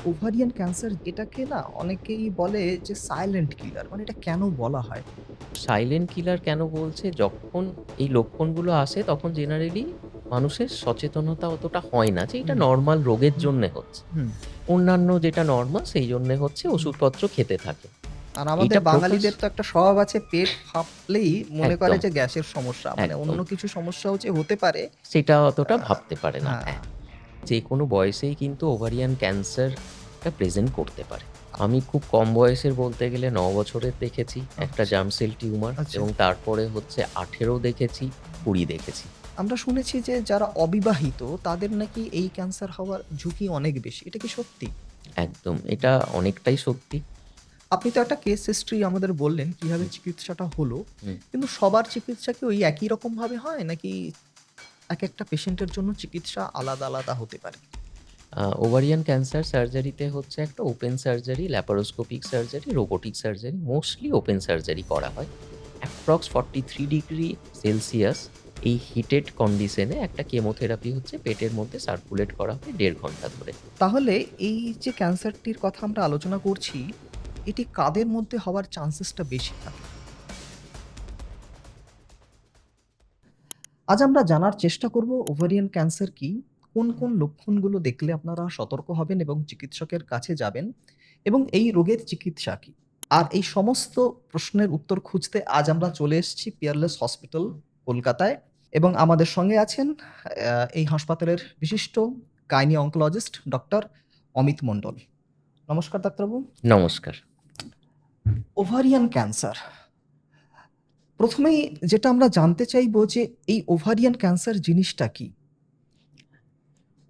Ovarian cancer এটাকে না অনেকেই বলে যে সাইলেন্ট কিলার মানে এটা কেন বলা হয়? সাইলেন্ট কিলার কেন বলছে? যখন এই লক্ষণগুলো আসে তখন জেনারেলি মানুষের সচেতনতা অতটা হয় না যে এটা হুম, নরমাল রোগের হুম, জন্যে হচ্ছে। হুম। অন্যান্য যেটা নরমাল সেই জন্যে হচ্ছে হুম। ওষুধপত্র খেতে থাকে। আর আমাদের এইটা প্রকাশ বাঙালিদের তো একটা স্বভাব আছে পেট ফাঁপলেই মনে করে একদম, যে গ্যাসের সমস্যা। মানে একদম। অন্য কিছু সমস্যাও যে হতে পারে সেটা আ অতটা ভাবতে পারে না। হ্যাঁ, হ্যাঁ, যেকোনো বয়সেই কিন্তু ওভারিয়ান ক্যান্সারটা প্রেজেন্ট করতে পারে। আমি খুব কম বয়সের বলতে গেলে ৯ বছরের দেখেছি একটা আচ্ছা, জার্ম সেল টিউমার আচ্ছা। এবং তারপরে হচ্ছে ১৮ দেখেছি, ২০ দেখেছি। আমরা শুনেছি যে যারা অবিবাহিত তাদের নাকি এই ক্যান্সার হওয়ার ঝুঁকি অনেক বেশি। এটা কি সত্যি? একদম। এটা অনেকটাই সত্যি। আপনি তো একটা কেস হিস্ট্রি আমাদের বললেন কিভাবে হুম, চিকিৎসাটা হলো। হুম। কিন্তু সবার চিকিৎসা কি ওই একই রকমভাবে হয় নাকি একেকটা পেশেন্টের জন্য চিকিৎসা আলাদা, আলাদা হতে পারে? ওভারিয়ান ক্যান্সার সার্জারিতে হচ্ছে একটা open surgery, laparoscopic surgery, robotic surgery, mostly open surgery করা হয়। অ্যাপ্রক্স 43 ডিগ্রি সেলসিয়াস এই হিটেড কন্ডিশনে একটা কেমোথেরাপি হচ্ছে পেটের মধ্যে সার্কুলেট করা হয় ১.৫ ঘন্টা ধরে। তাহলে এই যে ক্যান্সারটির কথা আমরা আলোচনা করছি, এটি কাদের মধ্যে হওয়ার চান্সেসটা বেশি থাকে? আজ আমরা জানার চেষ্টা করব ওভারিয়ান ক্যান্সার কি? কোন, কোন লক্ষণগুলো দেখলে আপনারা সতর্ক হবেন এবং চিকিৎসকের কাছে যাবেন এবং এই রোগের চিকিৎসা কি? আর এই সমস্ত প্রশ্নের উত্তর খুঁজতে আজ আমরা চলে এসেছি পিয়ারলেস হসপিটাল কলকাতায় এবং আমাদের সঙ্গে আছেন এই হাসপাতালের বিশিষ্ট gynae oncologist doctor Amit Mondal. নমস্কার ডাক্তারবাবু। নমস্কার। Ovarian cancer. ১ম এই যেটা আমরা জানতে চাইবো যে এই ওভারিয়ান ক্যান্সার জিনিসটা কি?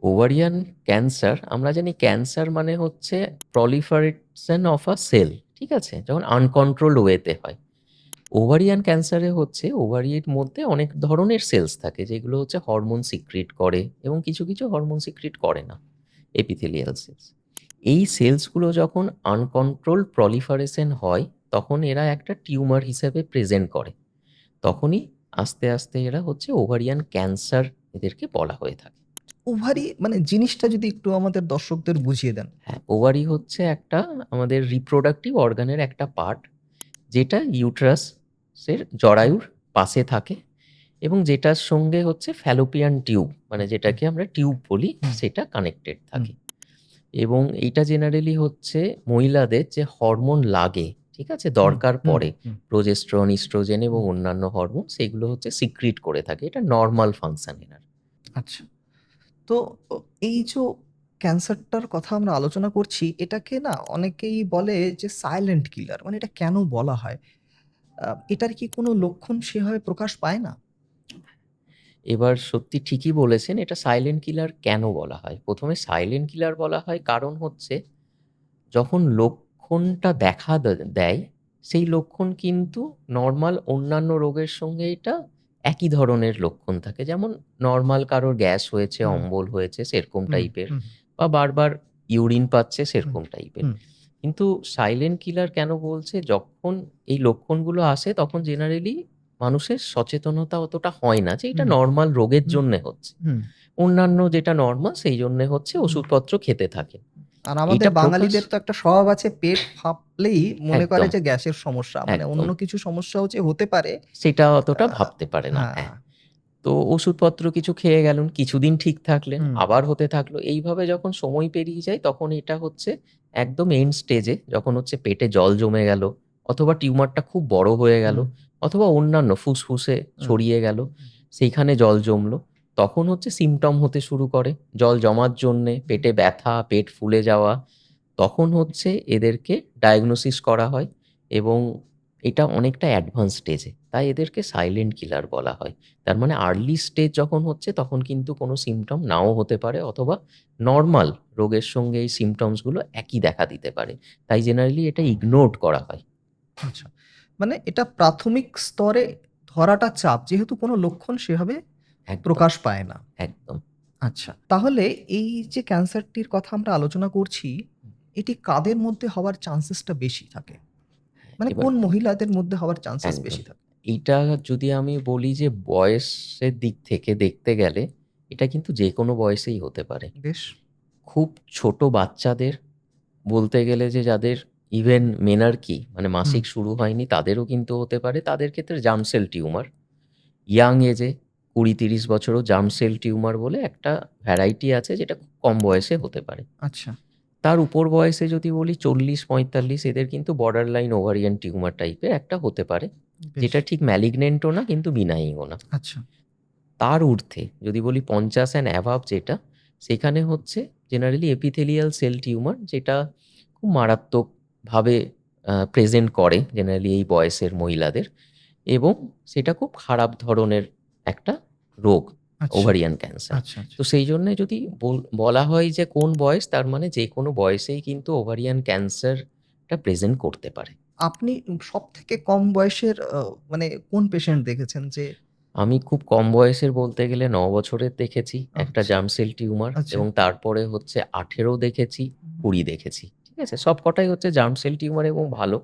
ওভারিয়ান ক্যান্সার আমরা জানি ক্যান্সার মানে হচ্ছে proliferation of a cell, ঠিক আছে? যখন আনকন্ট্রোলড ওয়েতে হয়। ওভারিয়ান ক্যান্সারে হচ্ছে ওভারির মধ্যে অনেক ধরনের সেলস থাকে যেগুলো হচ্ছে হরমোন সিক্রিট করে এবং কিছু, কিছু হরমোন সিক্রিট করে না, এপিথেলিয়াল সেলস। এই সেলসগুলো যখন আনকন্ট্রোলড proliferation হয় তখন এরা একটা টিউমার হিসেবে প্রেজেন্ট করে। তখনই আস্তে, আস্তে এরা হচ্ছে ওভারিয়ান ক্যান্সার এদেরকে বলা হয়ে থাকে। ওভারি মানে জিনিসটা যদি একটু আমাদের দর্শকদের বুঝিয়ে দেন। হ্যাঁ, ওভারি হচ্ছে একটা আমাদের রিপ্রোডাক্টিভ অর্গানের একটা পার্ট যেটা ইউটেরাসের জরায়ুর পাশে থাকে এবং যেটার সঙ্গে হচ্ছে ফ্যালোপিয়ান টিউব মানে হুম, যেটাকে আমরা টিউব বলি হুম, সেটা কানেক্টেড হুম, থাকে এবং এইটা জেনারেলি হচ্ছে মহিলাদের যে হরমোন লাগে, ঠিক আছে? হুম, দরকার হুম, পড়ে হুম, প্রোজেস্টেরন, ইস্ট্রোজেন এবং হুম। অন্যান্য হরমোন সেগুলো হচ্ছে সিক্রিট করে থাকে। এটা নরমাল ফাংশন এনার। আচ্ছা। তো ও এই ক্যান্সারটার কথা আমরা আলোচনা করছি, এটাকে না অনেকেই বলে যে সাইলেন্ট কিলার মানে এটা কেন বলা হয়? এটার কি কোনো লক্ষণ সেভাবে প্রকাশ পায় না? এবার সত্যি ঠিকই বলেছেন, এটা সাইলেন্ট কিলার কেন বলা হয়? ১ম এ সাইলেন্ট কিলার বলা হয় কারণ হচ্ছে যখন লক্ষণটা দেখা দেয়, সেই লক্ষণ কিন্তু নরমাল অন্যান্য রোগের সঙ্গে এটা একই ধরনের লক্ষণ থাকে। যেমন নরমাল কারোর গ্যাস হয়েছে, হুম, অম্বল হয়েছে সেরকম হুম, টাইপের হুম, বা বারবার ইউরিন পাচ্ছে হুম, সেরকম টাইপের। হুম, কিন্তু সাইলেন্ট কিলার কেন বলছে? যখন এই লক্ষণগুলো আসে তখন জেনারেলি মানুষের সচেতনতা অতটা হয় না যে এটা হুম, নরমাল রোগের হুম, জন্যে হচ্ছে। হুম, অন্যান্য যেটা নরমাল সেই জন্যে হচ্ছে হুম। ওষুধপত্র খেতে থাকে। আর আমাদের এইটা প্রকাশ বাঙালিদের তো একটা স্বভাব আছে পেট ফাঁপলেই মনে করে একদম, যে গ্যাসের সমস্যা। মানে একদম। অন্য কিছু সমস্যাও যে হতে পারে সেটা আ অতটা ভাবতে পারে না। হ্যাঁ। হ্যাঁ। তো ওষুধপত্র কিছু খেয়ে গেলেন, কিছুদিন ঠিক থাকলেন, হুম, আবার হতে থাকলো। এইভাবে যখন সময় পেরিয়ে যায় তখন এটা হচ্ছে একদম এন্ড স্টেজে যখন হচ্ছে পেটে জল জমে গেল অথবা টিউমারটা খুব বড় হয়ে গেল হুম, অথবা অন্যান্য ফুসফুসে হুম, ছড়িয়ে গেল, সেইখানে জল জমলো। তখন হচ্ছে সিম্পটম হতে শুরু করে। জল জমার জন্যে হুম। পেটে ব্যথা, পেট ফুলে যাওয়া। তখন হচ্ছে এদেরকে ডায়াগনোসিস করা হয় এবং এটা অনেকটা অ্যাডভান্স স্টেজে। তাই এদেরকে সাইলেন্ট কিলার বলা হয়। তার মানে আর্লি স্টেজ যখন হচ্ছে তখন কিন্তু কোনো সিম্পটম নাও হতে পারে অথবা নরমাল রোগের সঙ্গে এই সিম্পটমস গুলো একই দেখা দিতে পারে। তাই জেনারেলি এটা ইগনোরড করা হয়। আচ্ছা। মানে এটা প্রাথমিক স্তরে ধরাটা চাপ যেহেতু কোনো লক্ষণ সেভাবে একদম, প্রকাশ পায় না। একদম। আচ্ছা। তাহলে এই যে ক্যান্সারটির কথা আমরা আলোচনা করছি, এটি কাদের মধ্যে হওয়ার চান্সেসটা বেশি থাকে? মানে এবার কোন মহিলাদের মধ্যে হওয়ার চান্সেস একদম। বেশি থাকে? এইটা যদি আমি বলি যে বয়সের দিক থেকে দেখতে গেলে এটা কিন্তু যেকোনো বয়সেই হতে পারে। বেশ। খুব ছোট বাচ্চাদের বলতে গেলে যে যাদের ইভেন মেনার্কি মানে হুম, মাসিক শুরু হয়নি তাদেরও কিন্তু হতে পারে। তাদের ক্ষেত্রে জার্ম সেল টিউমার। ইয়াং এজে ২০-৩০ বছরও জার্ম সেল টিউমার বলে একটা ভ্যারাইটি আছে যেটা খুব কম বয়সে হতে পারে। আচ্ছা, তার উপর বয়সে যদি বলি ৪০-৪৫ এদের কিন্তু বর্ডার লাইন ওভারিয়ান টিউমার টাইপের একটা হতে পারে। বেশ। যেটা ঠিক ম্যালিগন্যান্টও না কিন্তু বিনাইংও না। আচ্ছা, তার ঊর্ধ্বে যদি বলি ৫০ অ্যান্ড অ্যাভাব যেটা, সেখানে হচ্ছে জেনারেলি এপিথেলিয়াল সেল টিউমার যেটা খুব মারাত্মকভাবে প্রেজেন্ট করে জেনারেলি এই বয়সের মহিলাদের এবং সেটা খুব খারাপ ধরনের একটা রোগ, আচ্ছা, ওভারিয়ান ক্যান্সার। আচ্ছা, আচ্ছা। তো সেই জন্যে যদি বলা হয় যে কোন বয়স, তার মানে যেকোনো বয়সেই কিন্তু ওভারিয়ান ক্যান্সারটা প্রেজেন্ট করতে পারে। আপনি সবথেকে কম বয়সের মানে কোন পেশেন্ট দেখেছেন যে আমি খুব কম বয়সের বলতে গেলে ৯ বছরের দেখেছি একটা আচ্ছা, জার্ম সেল টিউমার আচ্ছা। এবং তারপরে হচ্ছে ১৮ দেখেছি, ২০ দেখেছি। ঠিক আছে? সবকটাই হচ্ছে জার্ম সেল টিউমার এবং ভালো।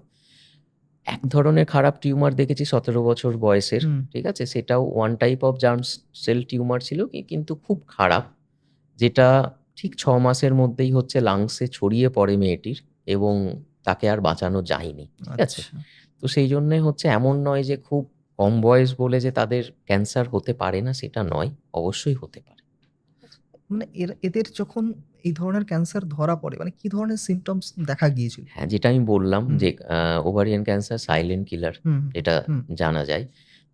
এক ধরনের খারাপ টিউমার দেখেছি ১৭ বছর বয়সের। হুম, ঠিক আছে? সেটাও one type of germ cell tumour ছিল কিন্তু খুব খারাপ। যেটা ঠিক ৬ মাসের মধ্যেই হচ্ছে লাংসে ছড়িয়ে পড়ে মেয়েটির এবং তাকে আর বাঁচানো যায়নি। ঠিক আছে? আচ্ছা। তো সেই জন্যে হচ্ছে এমন নয় যে খুব কম বয়স বলে যে তাদের ক্যান্সার হতে পারে না সেটা নয়। অবশ্যই হতে পারে। মানে এদের যখন এই ধরনের ক্যান্সার ধরা পড়ে মানে কি ধরনের সিম্পটমস দেখা গিয়েছিল? হ্যাঁ, যেটা আমি বললাম হুম, যে ওভারিয়ান ক্যান্সার সাইলেন্ট কিলার হুম, যেটা হুম। জানা যায়।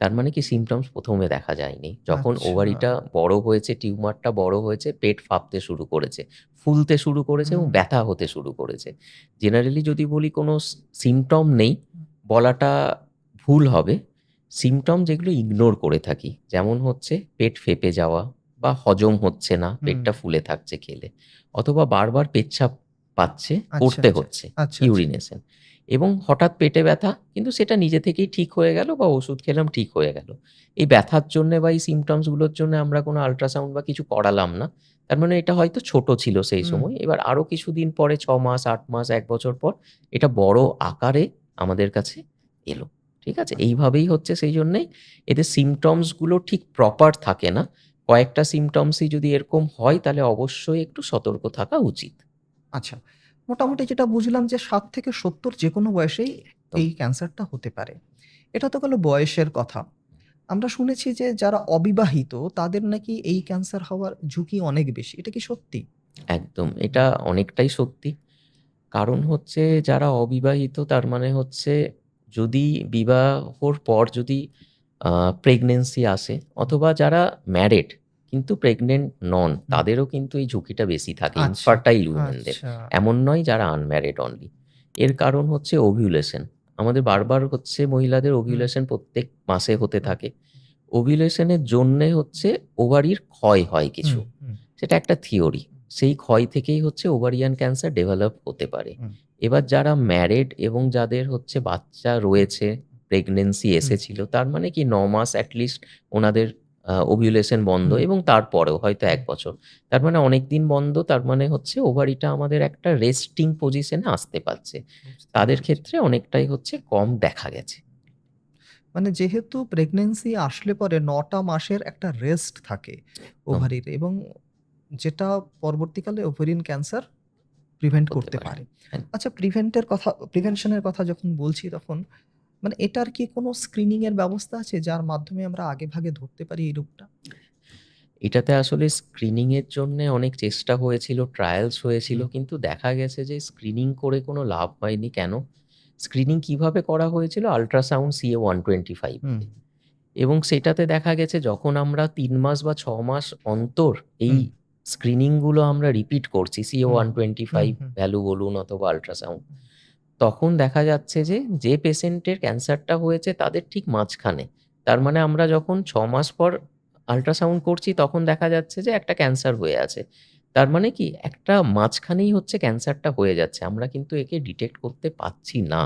তার মানে কি সিম্পটমস ১ম এ দেখা যায়নি। যখন আচ্ছা। ওভারিটা বড় হয়েছে, টিউমারটা বড় হয়েছে, পেট ফাঁপতে শুরু করেছে, ফুলতে শুরু করেছে এবং হুম, ব্যথা হতে শুরু করেছে। জেনারেলি যদি বলি কোনো সিম্পটম নেই হুম, বলাটা ভুল হবে। সিম্পটম যেগুলো ইগনোর করে থাকি। যেমন হচ্ছে পেট ফেঁপে যাওয়া বা হজম হচ্ছে না, হুম। পেটটা ফুলে থাকছে খেলে। অথবা বারবার পেচ্ছাপ পাচ্ছে, আচ্ছা, করতে আচ্ছা, হচ্ছে, আচ্ছা, আচ্ছা। ইউরিনেশন এবং হঠাৎ পেটে ব্যথা কিন্তু সেটা নিজে থেকেই ঠিক হয়ে গেল বা ওষুধ খেলাম ঠিক হয়ে গেল। এই ব্যথার জন্যে বা এই সিম্পটমস গুলোর জন্য আমরা কোনো আল্ট্রাসাউন্ড বা কিছু করালাম না। তার মানে এটা হয়তো ছোট ছিল সেই হুম। সময়। এবার আরো কিছুদিন পরে ৬ মাস, ৮ মাস, ১ বছর পর এটা বড় আকারে আমাদের কাছে এলো। ঠিক আছে? এইভাবেই হচ্ছে সেই জন্যেই এদের সিম্পটমস গুলো ঠিক প্রপার থাকে না। কয়েকটা সিম্পটমসই যদি এরকম হয় তাহলে অবশ্যই একটু সতর্ক থাকা উচিত। আচ্ছা। মোটামুটি যেটা বুঝলাম যে ৬০ থেকে ৭০ যেকোনো বয়সেই একদম। এই ক্যান্সারটা হতে পারে। এটা তো গেল বয়সের কথা। আমরা শুনেছি যে যারা অবিবাহিত তাদের নাকি এই ক্যান্সার হওয়ার ঝুঁকি অনেক বেশি। এটা কি সত্যি? একদম। এটা অনেকটাই সত্যি। কারণ হচ্ছে যারা অবিবাহিত তার মানে হচ্ছে যদি বিবাহর পর যদি আ প্রেগন্যান্সি আসে হুম, অথবা যারা ম্যারিড কিন্তু প্রেগন্যান্ট নন হুম। তাদেরও কিন্তু এই ঝুঁকিটা বেশি থাকে আচ্ছা, ইনফার্টাইল উইমেনদের। আচ্ছা। এমন নয় যারা আনম্যারিড অনলি। এর কারণ হচ্ছে ওভিউলেশন। আমাদের বারবার হচ্ছে মহিলাদের হুম, ওভিউলেশন প্রত্যেক মাসে হতে হুম, থাকে। ওভিউলেশন এর জন্যে হচ্ছে ওভারির ক্ষয় হয় হুম, কিছু। হুম, সেটা একটা থিওরি। সেই ক্ষয় থেকেই হচ্ছে ওভারিয়ান ক্যান্সার ডেভেলপ হতে পারে। হুম, এবার যারা ম্যারিড এবং যাদের হচ্ছে বাচ্চা হুম, রয়েছে, প্রেগন্যান্সি হুম, এসেছিল, তার মানে কি ৯ মাস এট লিস্ট ওনাদের ওভিউলেশন বন্ধ হুম, এবং তারপরেও হয়তো হুম। ১ বছর। তার মানে অনেকদিন বন্ধ, তার মানে হচ্ছে ওভারিটা আমাদের একটা রেস্টিং পজিশন এ আসতে পারছে। বুঝতে তাদের পেরেছি। ক্ষেত্রে অনেকটাই হচ্ছে কম দেখা গেছে। মানে যেহেতু প্রেগন্যান্সি আসলে পরে ৯ টা মাসের একটা রেস্ট থাকে একদম ওভারির এবং যেটা পরবর্তীকালে ওভারিয়ান ক্যান্সার প্রিভেন্ট হতে করতে পারে। পারে। হ্যাঁ। আচ্ছা প্রিভেনশন এর কথা যখন বলছি তখন মানে এটার কি কোনো স্ক্রিনিং এর ব্যবস্থা আছে যার মাধ্যমে আমরা আগেভাগে ধরতে পারি এই রোগটা? এটাতে আসলে স্ক্রিনিং এর জন্যে অনেক চেষ্টা হয়েছিল, ট্রায়ালস হয়েছিল। হুম, কিন্তু দেখা গেছে যে স্ক্রিনিং করে কোনো লাভ হয়নি। কেন? স্ক্রিনিং কিভাবে করা হয়েছিল? আল্ট্রাসাউন্ড CA-125 হুম, দিয়ে। এবং সেটাতে দেখা গেছে যখন আমরা ৩ মাস বা ৬ মাস অন্তর এই হুম, স্ক্রিনিং গুলো আমরা রিপিট করছি হুম, হুম, CA-125 হুম, ভ্যালু বলুন অথবা আল্ট্রাসাউন্ড। তখন দেখা যাচ্ছে যে পেশেন্টের ক্যান্সারটা হয়েছে তাদের ঠিক মাঝখানে। তার মানে আমরা যখন ৬ মাস পর আল্ট্রাসাউন্ড করছি তখন দেখা যাচ্ছে যে একটা ক্যান্সার হয়ে আছে। তার মানে কি একটা মাঝখানেই হচ্ছে ক্যান্সারটা হয়ে যাচ্ছে। আমরা কিন্তু একে ডিটেক্ট করতে পারছি না।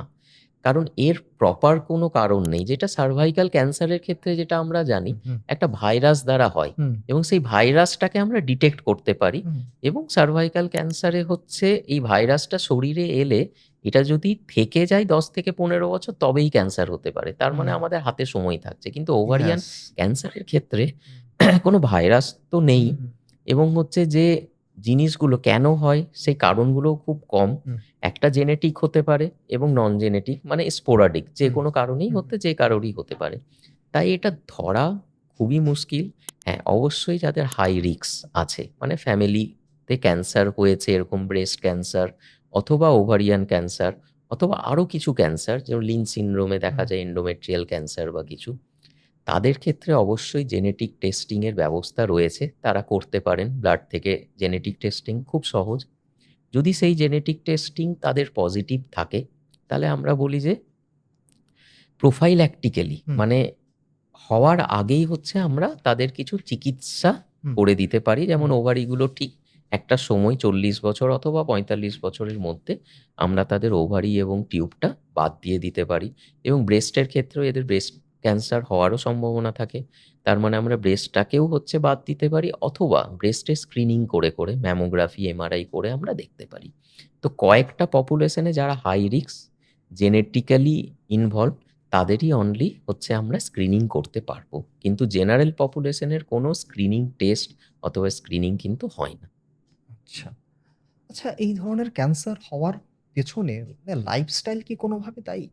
কারণ এর প্রপার কোনো কারণ নেই। যেটা সার্ভাইকাল ক্যান্সারের ক্ষেত্রে যেটা আমরা জানি হুম, হুম, একটা ভাইরাস দ্বারা হয় হুম, এবং সেই ভাইরাসটাকে আমরা ডিটেক্ট করতে পারি হুম, এবং সার্ভাইকাল ক্যান্সারে হচ্ছে এই ভাইরাসটা শরীরে এলে এটা যদি থেকে যায় ১০ থেকে ১৫ বছর তবেই ক্যান্সার হতে পারে। তার মানে হুম, আমাদের হাতে সময় থাকছে। কিন্তু ওভারিয়ান ইয়েস। ক্যান্সারের ক্ষেত্রে হুম, কোনো ভাইরাস তো নেই হুম, এবং হচ্ছে যে জিনিসগুলো কেন হয় সেই কারণগুলোও খুব কম। হুম, একটা জেনেটিক হতে পারে এবং নন জেনেটিক মানে স্পোরাডিক হুম, যেকোনো কারণেই হুম, যে কারোরই হতে পারে। তাই এটা ধরা খুবই মুশকিল। হ্যাঁ, অবশ্যই যাদের হাই রিস্ক আছে মানে ফ্যামিলিতে ক্যান্সার হয়েছে এরকম ব্রেস্ট ক্যান্সার অথবা ওভারিয়ান ক্যান্সার অথবা আরো কিছু ক্যান্সার যেমন লিন সিনড্রোমে দেখা হুম, যায় এন্ডোমেট্রিয়াল ক্যান্সার বা কিছু। তাদের ক্ষেত্রে অবশ্যই জেনেটিক টেস্টিং এর ব্যবস্থা রয়েছে। তারা করতে পারেন ব্লাড থেকে জেনেটিক টেস্টিং খুব সহজ। যদি সেই জেনেটিক টেস্টিং তাদের পজিটিভ থাকে, তাহলে আমরা বলি যে প্রোফাইল্যাকটিক্যালি হুম, মানে হওয়ার আগেই আমরা তাদের কিছু চিকিৎসা হুম, করে দিতে পারি। হুম, যেমন ওভারিগুলো ঠিক একটা সময় ৪০ বছর অথবা ৪৫ বছরের মধ্যে আমরা তাদের ওভারি এবং টিউবটা বাদ দিয়ে দিতে পারি এবং ব্রেস্টের ক্ষেত্রেও এদের ব্রেস্ট ক্যান্সার হওয়ারও সম্ভাবনা থাকে। তার মানে আমরা ব্রেস্টটাকেও বাদ দিতে পারি অথবা ব্রেস্টের স্ক্রিনিং করে ম্যামোগ্রাফি, এমআরআই করে আমরা দেখতে পারি। তো কয়েকটা পপুলেশনে যারা হাই রিস্ক জেনেটিক্যালি ইনভলভড তাদেরই অনলি আমরা স্ক্রিনিং করতে পারবো। কিন্তু জেনারেল পপুলেশনের কোনো স্ক্রিনিং টেস্ট অথবা স্ক্রিনিং কিন্তু হয় না। আচ্ছা। আচ্ছা, এই ধরনের ক্যান্সার হওয়ার পেছনে মানে লাইফস্টাইল কি কোনোভাবে দায়ী?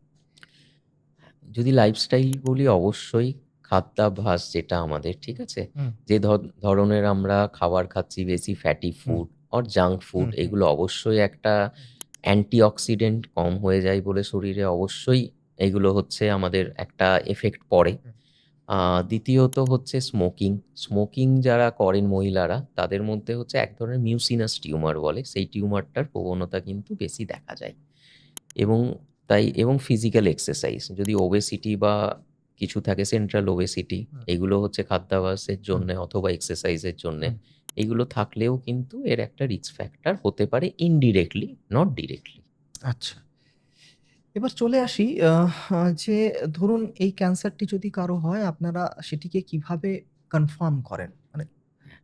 যদি লাইফস্টাইল বলি অবশ্যই খাদ্যাভ্যাস যেটা আমাদের, ঠিক আছে? হুম, যে ধরনের আমরা খাবার খাচ্ছি বেশি fatty hmm, food or junk food hmm, hmm, এগুলো অবশ্যই একটা হুম, অ্যান্টিঅক্সিডেন্ট কম হয়ে যায় বলে শরীরে অবশ্যই এগুলো আমাদের একটা এফেক্ট পড়ে। হুম। দ্বিতীয়ত স্মোকিং। স্মোকিং যারা করেন মহিলারা তাদের মধ্যে এক ধরনের মিউসিনাস টিউমার বলে। সেই টিউমারটার প্রবণতা কিন্তু বেশি দেখা যায়। এবং এবং ফিজিক্যাল এক্সারসাইজ যদি ওবেসিটি বা কিছু থাকে সেন্ট্রাল ওবেসিটি হুম, এগুলো খাদ্যাভ্যাসের হুম, জন্যে অথবা এক্সারসাইজের জন্যে। হুম। এগুলো থাকলেও কিন্তু এর একটা রিস্ক ফ্যাক্টর হতে পারে ইনডিরেক্টলি, নট ডিরেক্টলি। আচ্ছা। এবার চলে আসি যে ধরুন এই ক্যান্সারটি যদি কারো হয় আপনারা সেটিকে কিভাবে কনফার্ম করেন? মানে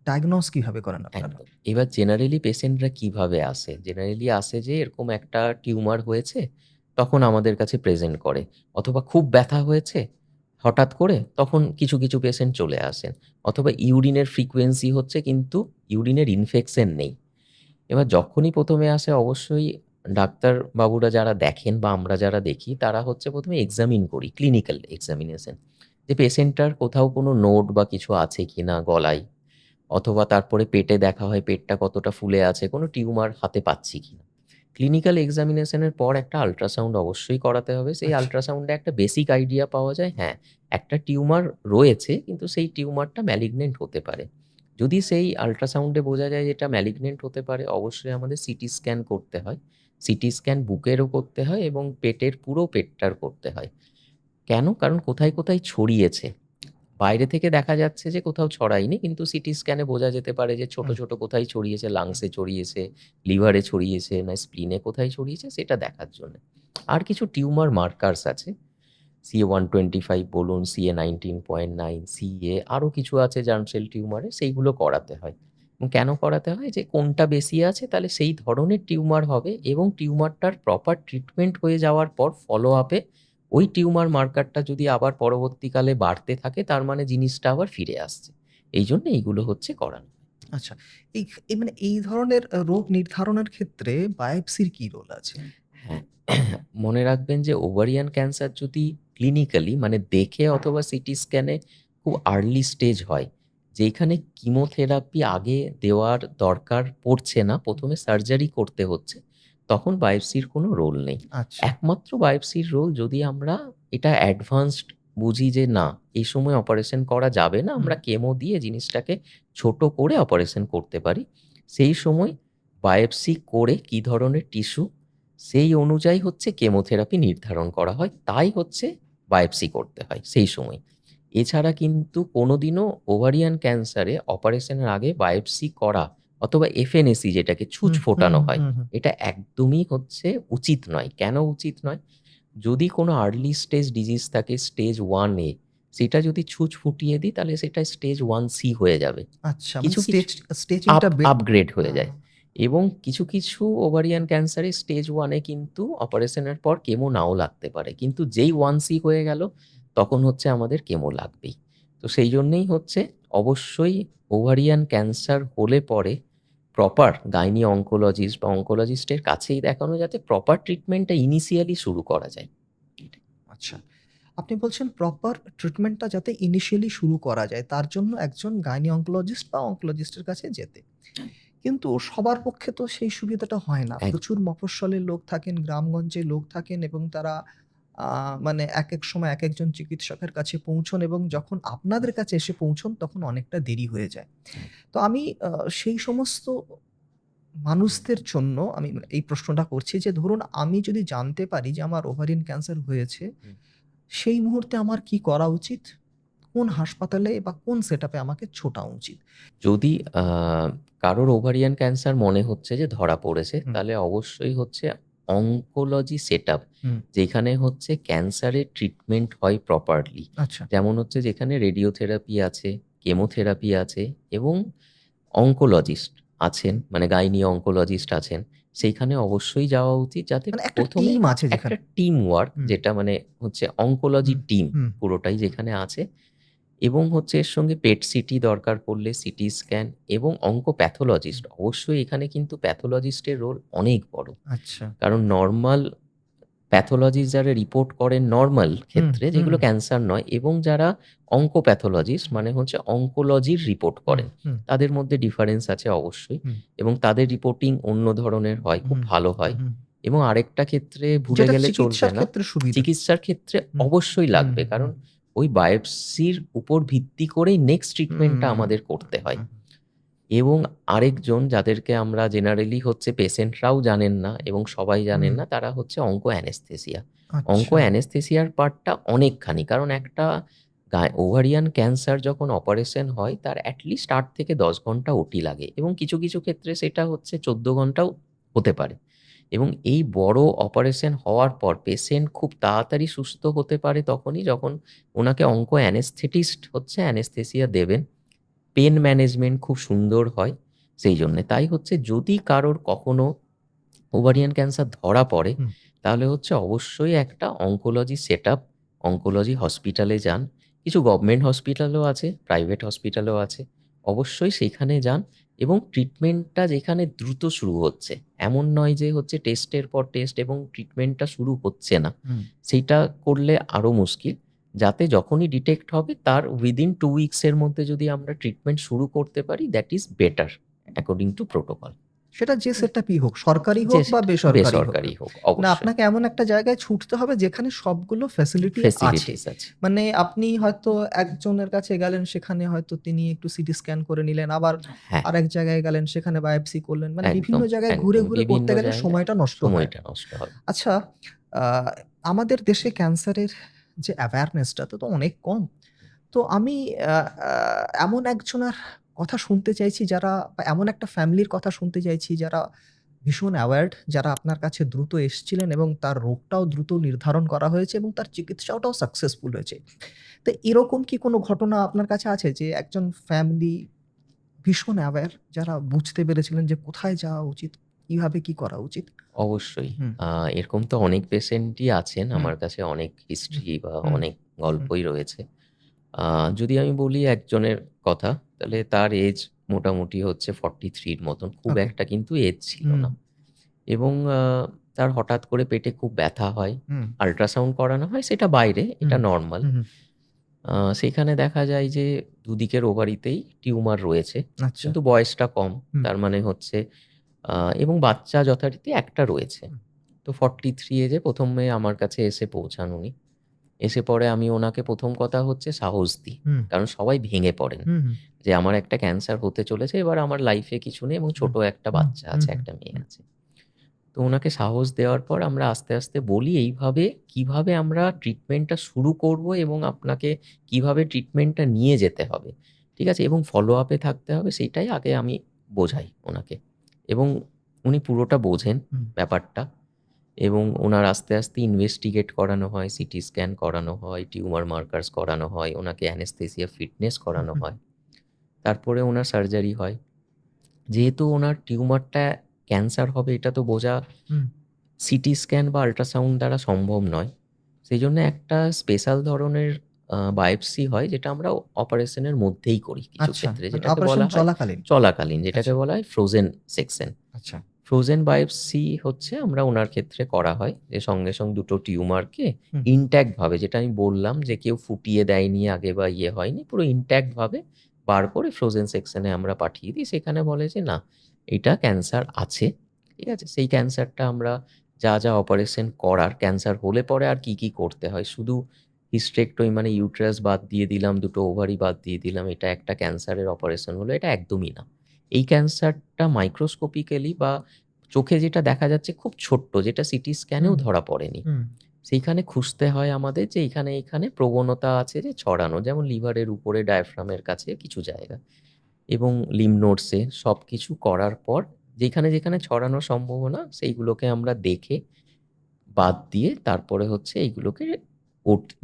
ডায়াগনোস কিভাবে করেন আপনারা? একদম। এবার জেনারেলি পেশেন্টরা কিভাবে আসে? জেনারেলি আসে যে এরকম একটা টিউমার হয়েছে, তখন আমাদের কাছে প্রেজেন্ট করে। অথবা খুব ব্যথা হয়েছে হঠাৎ করে, তখন কিছু পেশেন্ট চলে আসেন। অথবা ইউরিনের ফ্রিকোয়েন্সি কিন্তু ইউরিনের ইনফেকশন নেই। এবার যখনই ১ম এ আসে অবশ্যই ডাক্তারবাবুরা যারা দেখেন বা আমরা যারা দেখি তারা ১ম এ এক্সামিন করি, ক্লিনিক্যাল এক্সামিনেশন। যে পেশেন্টটার কোথাও কোনো নোড বা কিছু আছে কিনা গলায় অথবা তারপরে পেটে দেখা হয় পেটটা কতটা ফুলে আছে, কোনো টিউমার হাতে পাচ্ছি কিনা। ক্লিনিক্যাল এক্সামিনেশন এর পর একটা আল্ট্রাসাউন্ড অবশ্যই করাতে হবে। সেই আচ্ছা। আল্ট্রাসাউন্ডে একটা বেসিক আইডিয়া পাওয়া যায়, হ্যাঁ, একটা টিউমার রয়েছে কিন্তু সেই টিউমারটা ম্যালিগন্যান্ট হতে পারে। যদি সেই আল্ট্রাসাউন্ডে বোঝা যায় যে এটা ম্যালিগন্যান্ট হতে পারে, অবশ্যই আমাদের সিটি স্ক্যান করতে হয়। সিটি স্ক্যান বুকেরও করতে হয় এবং পেটের পুরো পেটটার করতে হয়। কেন? কারণ কোথায় ছড়িয়েছে। বাইরে থেকে দেখা যাচ্ছে যে কোথাও ছড়ায়নি। কিন্তু সিটি স্ক্যানে বোঝা যেতে পারে যে ছোট, হুম, ছোট কোথায় ছড়িয়েছে, হুম, লাংসে ছড়িয়েছে, লিভারে ছড়িয়েছে না স্প্লিনে কোথায় ছড়িয়েছে সেটা দেখার জন্যে। আর কিছু টিউমার মার্কার্স আছে। CA-125 বলুন, CA-19.9, CA আরো কিছু আছে জার্ম সেল টিউমারে সেইগুলো করাতে হয়। এবং কেন করাতে হয়? যে কোনটা বেশি আছে তাহলে সেই ধরনের টিউমার হবে এবং টিউমারটার প্রপার ট্রিটমেন্ট হয়ে যাওয়ার পর ফলো আপে ওই টিউমার মার্কারটা যদি আবার পরবর্তীকালে বাড়তে থাকে তার মানে জিনিসটা আবার ফিরে আসছে। এইজন্য এইগুলো করানো। আচ্ছা। এই এই মানে এই ধরনের রোগ নির্ধারণের ক্ষেত্রে বায়োপসির কি রোল আছে? হ্যাঁ, মনে রাখবেন যে ওভারিয়ান ক্যান্সার যদি ক্লিনিক্যালি মানে দেখে অথবা সিটি স্ক্যানে খুব আর্লি স্টেজ হয়, যেখানে কিমোথেরাপি আগে দেওয়ার দরকার পড়ছে না, ১ম এ সার্জারি করতে হচ্ছে, তখন বায়োপসির কোনো রোল নেই। আচ্ছা। একমাত্র বায়োপসির রোল যদি আমরা এটা অ্যাডভান্সড বুঝি যে না, এই সময় অপারেশন করা যাবে না, হুম, আমরা কেমো দিয়ে জিনিসটাকে ছোট করে অপারেশন করতে পারি। সেই সময় বায়োপসি করে কি ধরনের টিস্যু সেই অনুযায়ী কেমোথেরাপি নির্ধারণ করা হয়। তাই বায়োপসি করতে হয় সেই সময়। এছাড়া কিন্তু কোনোদিনও ওভারিয়ান ক্যান্সারে অপারেশনের আগে বায়োপসি করা অথবা এফএনএসি যেটাকে ছুঁচ হুম, হুম, ফোটানো হয়, হুম, হুম। এটা একদমই উচিত নয়। কেন উচিত নয়? যদি কোনো আর্লি স্টেজ ডিজিজ থাকে স্টেজ 1 এ, সেটা যদি ছুঁচ ফুটিয়ে দিই তাহলে সেটা স্টেজ 1C হয়ে যাবে। আচ্ছা, মানে কিছু স্টেজিংটা আপগ্রেড আ হয়ে যায়। এবং কিছু ওভারিয়ান ক্যান্সারে স্টেজ 1 এ কিন্তু অপারেশনের পর কেমো নাও লাগতে পারে। কিন্তু যেই 1C হয়ে গেল তখন আমাদের কেমো লাগবেই। তো সেই জন্যেই অবশ্যই ওভারিয়ান ক্যান্সার হলে পরে প্রপার গাইনি অঙ্কোলজিস্ট বা অঙ্কোলজিস্টের কাছেই দেখানো, যাতে প্রপার ট্রিটমেন্টটা ইনিশিয়ালি শুরু করা যায়। আচ্ছা। আপনি বলছেন প্রপার ট্রিটমেন্টটা যাতে ইনিশিয়ালি শুরু করা যায় তার জন্য একজন গাইনি অনকোলজিস্ট বা অনকোলজিস্টের কাছে যেতে। কিন্তু সবার পক্ষে তো সেই সুবিধাটা হয় না। এক প্রচুর মফস্বলের লোক থাকেন, গ্রামগঞ্জে লোক থাকেন এবং তারা মানে একেক সময় একেকজন চিকিৎসকের কাছে পৌঁছন এবং যখন আপনাদের কাছে এসে পৌঁছন তখন অনেকটা দেরি হয়ে যায়। তো আমি সেই সমস্ত মানুষদের জন্য আমি এই প্রশ্নটা করছি যে ধরুন আমি যদি জানতে পারি যে আমার ওভারিয়ান ক্যান্সার হয়েছে, হুম। সেই মুহূর্তে আমার কি করা উচিত? কোন হাসপাতালে বা কোন সেটআপে আমাকে ছোটা উচিত? যদি কারোর ওভারিয়ান ক্যান্সার মনে হচ্ছে যে ধরা পড়েছে, হুম, তাহলে অবশ্যই হচ্ছে অঙ্কোলজি সেটআপ, হুম, যেখানে হচ্ছে ক্যান্সারের ট্রিটমেন্ট হয় প্রপারলি। আচ্ছা, যেমন হচ্ছে যেখানে রেডিওথেরাপি আছে, কেমোথেরাপি আছে এবং অঙ্কোলজিস্ট আছেন, মানে গাইনি অঙ্কোলজিস্ট আছেন। সেইখানে অবশ্যই যাওয়া উচিত, যাতে মানে একটা ১ম এ টিম আছে একটা যেখানে। টিম ওয়ার্ক, হুম, যেটা মানে হচ্ছে অঙ্কোলজি হুম, টিম হুম, পুরোটাই যেখানে আছে, এবং হচ্ছে এর সঙ্গে পেট সিটি দরকার পড়লে সিটি স্ক্যান, এবং অঙ্কোপ্যাথোলজিস্ট। হুম, অবশ্যই এখানে কিন্তু প্যাথোলজিস্টের রোল অনেক বড়। আচ্ছা। কারণ নরমাল প্যাথোলজিস্ট যারা রিপোর্ট করেন নরমাল হুম, ক্ষেত্রে, হুম, যেগুলো ক্যান্সার নয়, এবং যারা অঙ্কোপ্যাথোলজিস্ট মানে হচ্ছে অঙ্কোলজির রিপোর্ট হুম, করেন, হুম, তাদের মধ্যে ডিফারেন্স আছে অবশ্যই, হুম, এবং তাদের রিপোর্টিং অন্য ধরনের হয়, খুব হুম, ভালো হুম, হয়। হুম। এবং আরেকটা ক্ষেত্রে ভুলে যেটা গেলে চলবে চিকিৎসার না, ক্ষেত্রে সুবিধা। চিকিৎসার ক্ষেত্রে হুম, অবশ্যই হুম, লাগবে। হুম, কারণ ওই বায়োপসির উপর ভিত্তি করেই নেক্সট ট্রিটমেন্টটা হুম, আমাদের করতে হয়। হুম, এবং আরেকজন যাদেরকে আমরা জেনারেলি হচ্ছে পেশেন্টরাও জানেন না এবং সবাই জানেন হুম, না, তারা হচ্ছে অঙ্কো অ্যানেস্থেসিয়া। অঙ্কো আচ্ছা। অ্যানেস্থেসিয়ার পার্টটা অনেকখানি। কারণ একটা ওভারিয়ান ক্যান্সার যখন অপারেশন হয়, তার এট লিস্ট ৮ থেকে ১০ ঘন্টা ওটি লাগে, এবং কিছু, কিছু ক্ষেত্রে সেটা হচ্ছে ১৪ ঘন্টাও হতে পারে। এবং এই বড় অপারেশন হওয়ার পর পেশেন্ট খুব তাড়াতাড়ি সুস্থ হতে পারে তখনই, যখন ওনাকে অঙ্কো অ্যানেস্থেটিস্ট হচ্ছে অ্যানেস্থেসিয়া দেবেন। পেন ম্যানেজমেন্ট খুব সুন্দর হয় সেই জন্যে। তাই হচ্ছে যদি কারোর কখনো ওভারিয়ান ক্যান্সার ধরা পড়ে, হুম, তাহলে হচ্ছে অবশ্যই একটা অঙ্কোলজি সেটআপ, অঙ্কোলজি হসপিটালে যান। কিছু গভর্নমেন্ট হসপিটালও আছে, প্রাইভেট হসপিটালও আছে। অবশ্যই সেখানে যান, এবং ট্রিটমেন্টটা যেখানে দ্রুত শুরু হচ্ছে। এমন নয় যে হচ্ছে টেস্টের পর টেস্ট এবং ট্রিটমেন্টটা শুরু হচ্ছে না। হুম। সেইটা করলে আরো মুশকিল। যাতে যখনই ডিটেক্ট হবে তার উইদিন 2 উইকস এর মধ্যে যদি আমরা ট্রিটমেন্ট শুরু করতে পারি, that is better according to protocol. সেটা যে সেটআপই হোক, সরকারি যে হোক বা সেটা বেসরকারি হোক। বেসরকারি হোক মানে অবশ্যই। আপনাকে এমন একটা জায়গায় ছুটতে হবে যেখানে সবগুলো ফ্যাসিলিটি আছে। ফেসিলিটিস আছে। মানে আপনি হয়তো একজনের কাছে গেলেন সেখানে হয়তো তিনি একটু সিটি স্ক্যান করে নিলেন। আবার হ্যাঁ, আরেক জায়গায় গেলেন সেখানে বায়োপসি করলেন। মানে বিভিন্ন একদম, জায়গায় ঘুরে, একদম। ঘুরে বিভিন্ন করতে গেলে জায়গায় সময়টা নষ্ট হয়। সময়টা নষ্ট হবে। আচ্ছা, আ আমাদের দেশে ক্যান্সারের যে অ্যাওয়ারনেস টা তো অনেক কম। তো আমি আ আ এমন একজনের কথা শুনতে চাইছি যারা বা এমন একটা ফ্যামিলির কথা শুনতে চাইছি যারা ভীষণ অ্যাওয়ার্ড, যারা আপনার কাছে দ্রুত এসছিলেন এবং তার রোগটাও দ্রুত নির্ধারণ করা হয়েছে এবং তার চিকিৎসাটাও সাকসেসফুল হয়েছে। তো এরকম কি কোনো ঘটনা আপনার কাছে আছে যে একজন ফ্যামিলি ভীষণ অ্যাওয়ার যারা বুঝতে পেরেছিলেন যে কোথায় যাওয়া উচিত, কিভাবে কি করা উচিত? অবশ্যই। হুম, আ এরকম তো অনেক পেশেন্টই আছেন। হুম, আমার কাছে অনেক হুম, হিস্ট্রি বা হুম, অনেক হুম। গল্পই রয়েছে। আ যদি আমি বলি একজনের কথা, তাহলে তার এজ মোটামুটি হচ্ছে 43 র মতন। খুব ওকে। একটা কিন্তু এজ ছিল হুম, না। এবং তার হঠাৎ করে পেটে খুব ব্যথা হয়। হুম, আল্ট্রাসাউন্ড করানো হয়, সেটা বাইরে, হুম, এটা নরমাল। হুম, হুম। সেখানে দেখা যায় যে দুদিকের ওভারিতেই টিউমার রয়েছে। আচ্ছা। কিন্তু বয়সটা কম। হুম, তার মানে হচ্ছে এবং বাচ্চা যথারীতি একটা রয়েছে। হুম, তো 43 এজে ১ম এ আমার কাছে এসে পৌঁছান উনি। এসে পরে আমি ওনাকে ১ম কথা হচ্ছে সাহস দিই। হুম, কারণ সবাই ভেঙে পড়েন। হুম, হুম, যে আমার একটা ক্যান্সার হতে চলেছে। এবার আমার লাইফে কিছু নেই, এবং হুম, ছোট একটা হুম, বাচ্চা হুম, আছে, হুম, একটা মেয়ে হুম। আছে। তো উনাকে সাহস দেওয়ার পর আমরা আস্তে, আস্তে বলি এইভাবে কিভাবে আমরা ট্রিটমেন্টটা শুরু করব, এবং আপনাকে কিভাবে ট্রিটমেন্টটা নিয়ে যেতে হবে। ঠিক আছে? এবং ফলো আপ এ থাকতে হবে, সেইটাই আগে আমি বোঝাই ওনাকে। এবং উনি পুরোটা বোঝেন হুম, ব্যাপারটা, এবং উনার আস্তে, আস্তে ইনভেস্টিগেট করানো হয়, সিটি স্ক্যান করানো হয়, টিউমার মার্কার্স করানো হয়, ওনাকে অ্যানেসথেসিয়া ফিটনেস হুম, করানো হুম, হয়। তারপরে উনার সার্জারি হয়। যেহেতু উনার টিউমারটা ক্যান্সার হবে এটা তো বোঝা হুম, সিটি স্ক্যান বা আল্ট্রাসাউন্ড দ্বারা সম্ভব নয়। সেইজন্য একটা স্পেশাল ধরনের বায়োপসি হয়, যেটা আমরা অপারেশনের মধ্যেই করি কিছু আচ্ছা, ক্ষেত্রে, মানে যেটাকে অপারেশন বলা হয় চলাকালীন। চলাকালীন, যেটাকে আচ্ছা, বলা হয় ফ্রোজেন সেকশন। আচ্ছা। ফ্রোজেন বায়োপসি হচ্ছে আমরা ওনার ক্ষেত্রে করা হয় যে সঙ্গে সঙ্গে দুটো টিউমারকে হুম, ইনট্যাক্ট ভাবে, যেটা আমি বললাম যে কেউ ফুটিয়ে দেয়নি আগে বা ইয়ে হয়নি, পুরো ইনট্যাক্ট ভাবে বার করে ফ্রোজেন সেকশনে আমরা পাঠিয়ে দিই। সেখানে বলে যে না, এটা ক্যান্সার আছে, ঠিক আছে। সেই ক্যান্সারটা আমরা যা যা অপারেশন করার, ক্যান্সার হলে পরে আর কি কি করতে হয়, শুধু হিস্টেরেক্টমি মানে ইউটেরাস বাদ দিয়ে দিলাম, দুটো ওভারি বাদ দিয়ে দিলাম, এটা একটা ক্যান্সারের অপারেশন হলো, এটা একদমই না। এই ক্যান্সারটা মাইক্রোস্কোপিক্যালি বা চোখে যেটা দেখা যাচ্ছে খুব ছোট্ট, যেটা সিটি স্ক্যানেও হুম, ধরা পড়েনি, হুম, সেইখানে খুঁজতে হয় আমাদের যে এইখানে এইখানে প্রবণতা আছে যে ছড়ানো, যেমন লিভারের উপরে ডায়াফ্রামের কাছে কিছু জায়গা এবং লিম্ফ নোডসে, সব কিছু করার পর যেখানে যেখানে ছড়ানোর সম্ভাবনা সেইগুলোকে আমরা দেখে বাদ দিয়ে তারপরে হচ্ছে এইগুলোকে